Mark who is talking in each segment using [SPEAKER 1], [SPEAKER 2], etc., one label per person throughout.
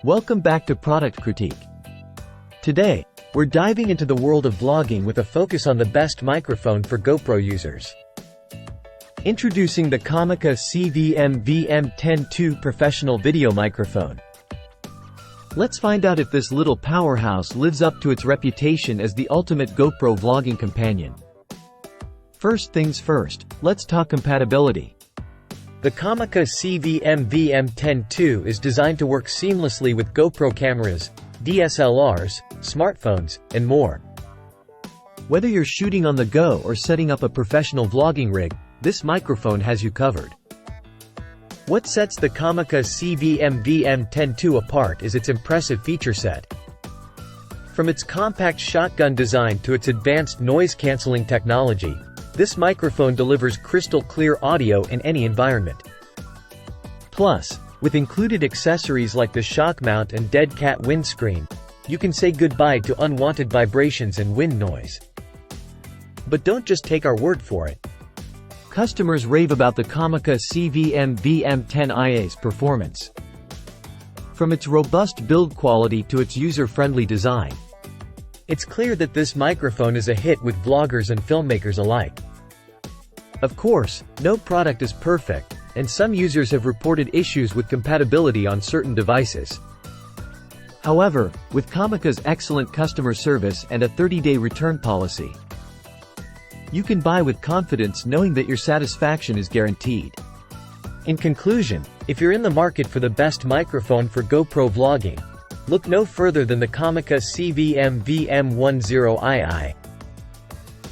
[SPEAKER 1] Welcome back to Product Critique. Today, we're diving into the world of vlogging with a focus on the best microphone for GoPro users. Introducing the Comica CVM-VM10II professional video microphone. Let's find out if this little powerhouse lives up to its reputation as the ultimate GoPro vlogging companion. First things first, let's talk compatibility. The Comica CVM-VM10II is designed to work seamlessly with GoPro cameras, DSLRs, smartphones, and more. Whether you're shooting on the go or setting up a professional vlogging rig, this microphone has you covered. What sets the Comica CVM-VM10II apart is its impressive feature set. From its compact shotgun design to its advanced noise-canceling technology, this microphone delivers crystal-clear audio in any environment. Plus, with included accessories like the shock mount and dead cat windscreen, you can say goodbye to unwanted vibrations and wind noise. But don't just take our word for it. Customers rave about the Comica CVM-VM10II's performance. From its robust build quality to its user-friendly design, it's clear that this microphone is a hit with vloggers and filmmakers alike. Of course, no product is perfect, and some users have reported issues with compatibility on certain devices. However, with Comica's excellent customer service and a 30-day return policy, you can buy with confidence knowing that your satisfaction is guaranteed. In conclusion, if you're in the market for the best microphone for GoPro vlogging, look no further than the Comica CVM-VM10II.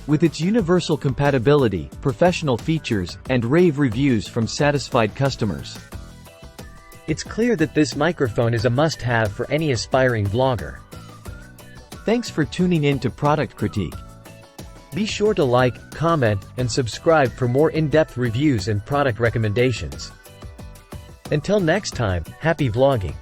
[SPEAKER 1] With its universal compatibility, professional features, and rave reviews from satisfied customers, it's clear that this microphone is a must-have for any aspiring vlogger. Thanks for tuning in to Product Critique. Be sure to like, comment, and subscribe for more in-depth reviews and product recommendations. Until next time, happy vlogging!